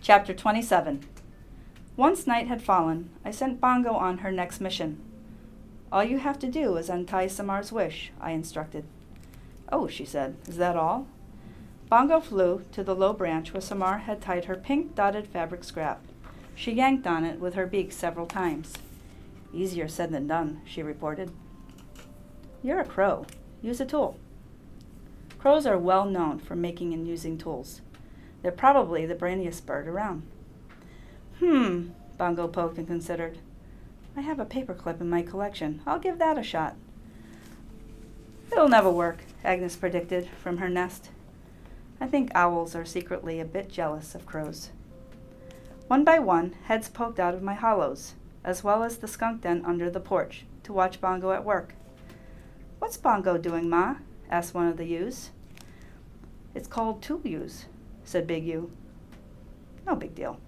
Chapter 27. Once night had fallen, I sent Bongo on her next mission. All you have to do is untie Samar's wish, I instructed. Oh, she said, is that all? Bongo flew to the low branch where Samar had tied her pink-dotted fabric scrap. She yanked on it with her beak several times. Easier said than done, she reported. You're a crow. Use a tool. Crows are well known for making and using tools. They're probably the brainiest bird around. Bongo poked and considered. I have a paperclip in my collection. I'll give that a shot. It'll never work, Agnes predicted from her nest. I think owls are secretly a bit jealous of crows. One by one, heads poked out of my hollows, as well as the skunk den under the porch, to watch Bongo at work. What's Bongo doing, Ma? Asked one of the ewes. It's called tool use, said Big Ewe. No big deal.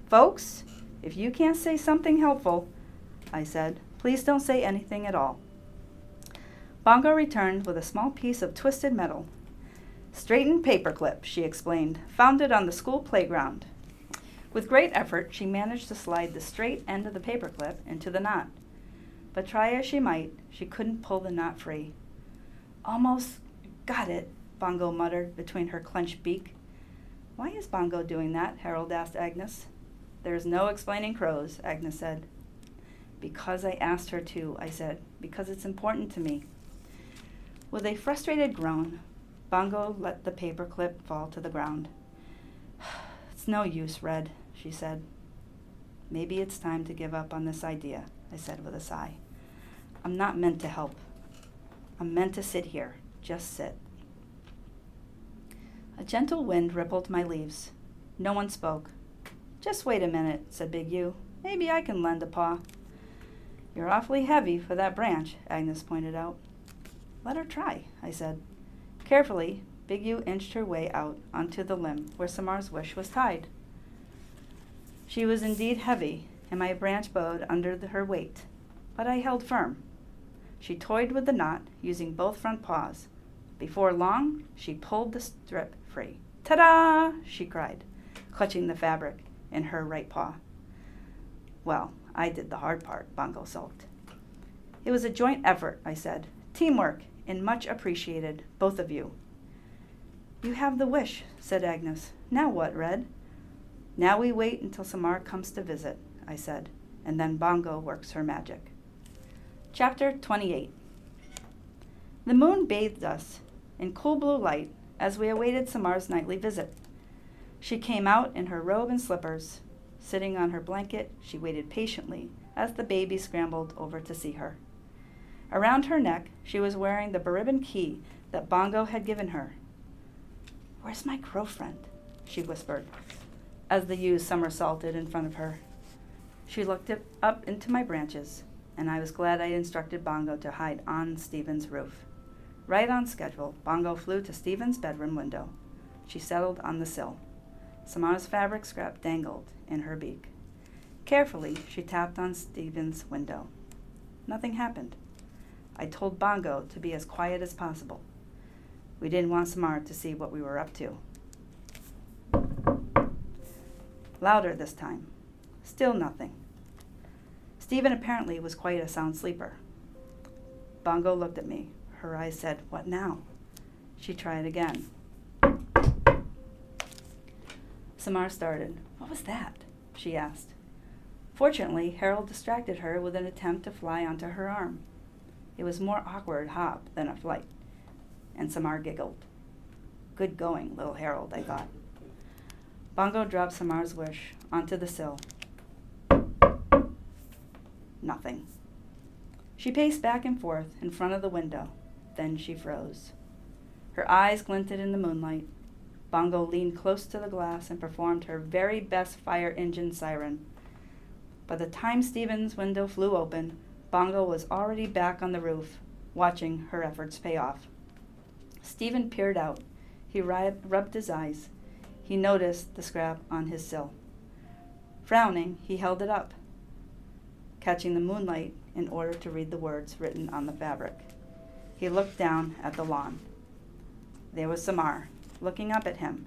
Folks, if you can't say something helpful, I said, please don't say anything at all. Bongo returned with a small piece of twisted metal. Straightened paperclip, she explained, found it on the school playground. With great effort, she managed to slide the straight end of the paperclip into the knot. But try as she might, she couldn't pull the knot free. Almost got it, Bongo muttered between her clenched beak. Why is Bongo doing that? Harold asked Agnes. There's no explaining crows, Agnes said. Because I asked her to, I said, because it's important to me. With a frustrated groan, Bongo let the paperclip fall to the ground. It's no use, Red, she said. Maybe it's time to give up on this idea, I said with a sigh. I'm not meant to help. I'm meant to sit here, just sit. A gentle wind rippled my leaves. No one spoke. Just wait a minute, said Big Ewe. Maybe I can lend a paw. You're awfully heavy for that branch, Agnes pointed out. Let her try, I said. Carefully, Big Ewe inched her way out onto the limb where Samar's wish was tied. She was indeed heavy, and my branch bowed under her weight, but I held firm. She toyed with the knot, using both front paws. Before long, she pulled the strip free. Ta-da! She cried, clutching the fabric in her right paw. Well, I did the hard part, Bongo sulked. It was a joint effort, I said. Teamwork, and much appreciated, both of you. You have the wish, said Agnes. Now what, Red? Now we wait until Samar comes to visit, I said, and then Bongo works her magic. Chapter 28. The moon bathed us in cool blue light as we awaited Samar's nightly visit. She came out in her robe and slippers. Sitting on her blanket, she waited patiently as the baby scrambled over to see her. Around her neck, she was wearing the beribbon key that Bongo had given her. Where's my crow friend? She whispered, as the ewes somersaulted in front of her. She looked up into my branches, and I was glad I instructed Bongo to hide on Stephen's roof. Right on schedule, Bongo flew to Stephen's bedroom window. She settled on the sill. Samar's fabric scrap dangled in her beak. Carefully, she tapped on Stephen's window. Nothing happened. I told Bongo to be as quiet as possible. We didn't want Samar to see what we were up to. Louder this time. Still nothing. Stephen apparently was quite a sound sleeper. Bongo looked at me. Her eyes said, "What now?" She tried again. Samar started. "What was that?" she asked. Fortunately, Harold distracted her with an attempt to fly onto her arm. It was more awkward hop than a flight, and Samar giggled. Good going, little Harold, I thought. Bongo dropped Samar's wish onto the sill. Nothing. She paced back and forth in front of the window. Then she froze. Her eyes glinted in the moonlight. Bongo leaned close to the glass and performed her very best fire engine siren. By the time Stephen's window flew open, Bongo was already back on the roof, watching her efforts pay off. Stephen peered out. He rubbed his eyes. He noticed the scrap on his sill. Frowning, he held it up, catching the moonlight in order to read the words written on the fabric. He looked down at the lawn. There was Samar, looking up at him.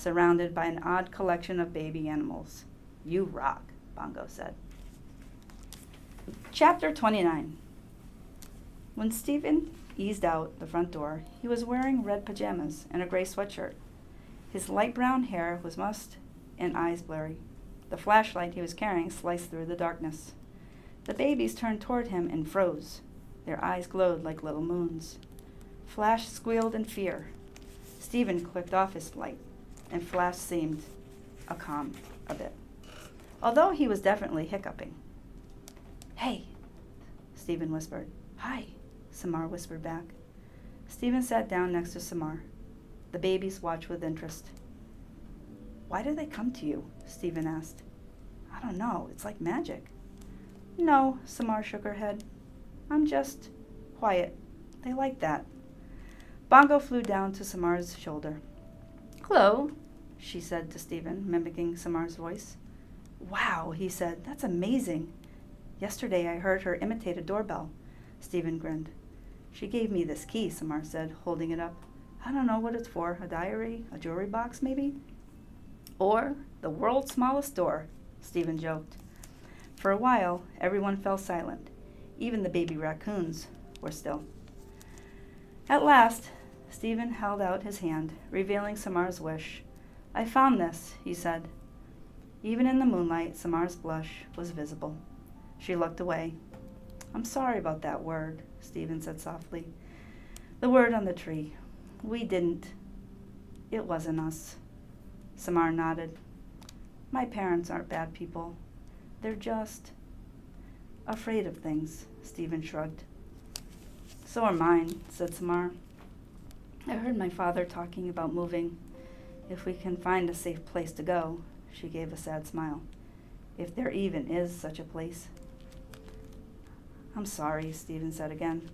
surrounded by an odd collection of baby animals. You rock, Bongo said. Chapter 29. When Stephen eased out the front door, he was wearing red pajamas and a gray sweatshirt. His light brown hair was mussed and eyes blurry. The flashlight he was carrying sliced through the darkness. The babies turned toward him and froze. Their eyes glowed like little moons. Flash squealed in fear. Stephen clicked off his light, and Flash seemed calm a bit, although he was definitely hiccuping. Hey, Stephen whispered. Hi, Samar whispered back. Stephen sat down next to Samar. The babies watched with interest. Why do they come to you? Stephen asked. I don't know. It's like magic. No, Samar shook her head. I'm just quiet. They like that. Bongo flew down to Samar's shoulder. Hello, she said to Stephen, mimicking Samar's voice. Wow, he said. That's amazing. Yesterday I heard her imitate a doorbell. Stephen grinned. She gave me this key, Samar said, holding it up. I don't know what it's for. A diary? A jewelry box, maybe? Or the world's smallest door, Stephen joked. For a while, everyone fell silent. Even the baby raccoons were still. At last, Stephen held out his hand, revealing Samar's wish. I found this, he said. Even in the moonlight, Samar's blush was visible. She looked away. I'm sorry about that word, Stephen said softly. The word on the tree. We didn't. It wasn't us. Samar nodded. My parents aren't bad people. They're just afraid of things, Stephen shrugged. So are mine, said Samar. I heard my father talking about moving. If we can find a safe place to go, she gave a sad smile. If there even is such a place. I'm sorry, Stephen said again.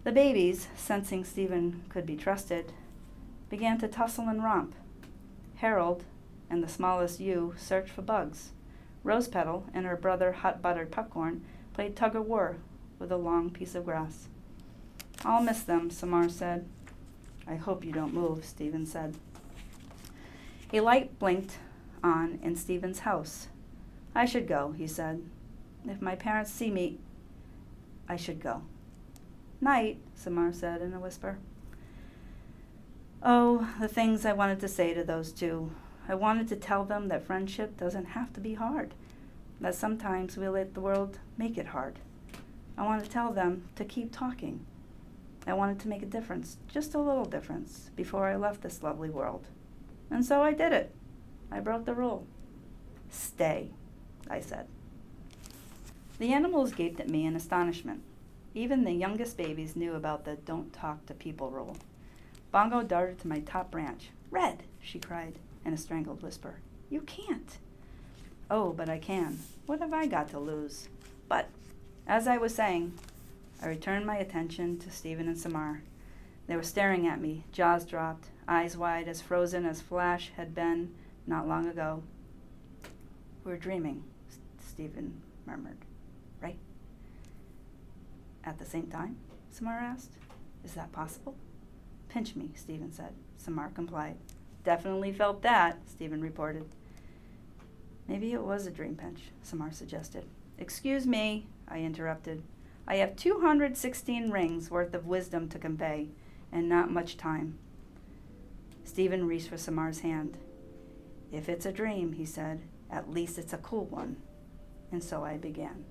The babies, sensing Stephen could be trusted, began to tussle and romp. Harold and the smallest ewe searched for bugs. Rose Petal and her brother Hot Buttered Popcorn played tug-of-war with a long piece of grass. I'll miss them, Samar said. I hope you don't move, Stephen said. A light blinked on in Stephen's house. I should go, he said. If my parents see me, I should go. Night, Samar said in a whisper. Oh, the things I wanted to say to those two. I wanted to tell them that friendship doesn't have to be hard, that sometimes we let the world make it hard. I wanted to tell them to keep talking. I wanted to make a difference, just a little difference, before I left this lovely world. And so I did it. I broke the rule. Stay, I said. The animals gaped at me in astonishment. Even the youngest babies knew about the don't talk to people rule. Bongo darted to my top branch. Red, she cried in a strangled whisper. You can't. Oh, but I can. What have I got to lose? But, as I was saying, I returned my attention to Stephen and Samar. They were staring at me, jaws dropped, eyes wide, as frozen as Flash had been not long ago. We're dreaming, Stephen murmured. Right? At the same time? Samar asked. Is that possible? Pinch me, Stephen said. Samar complied. Definitely felt that, Stephen reported. Maybe it was a dream pinch, Samar suggested. Excuse me, I interrupted. I have 216 rings worth of wisdom to convey, and not much time. Stephen reached for Samar's hand. If it's a dream, he said, at least it's a cool one. And so I began.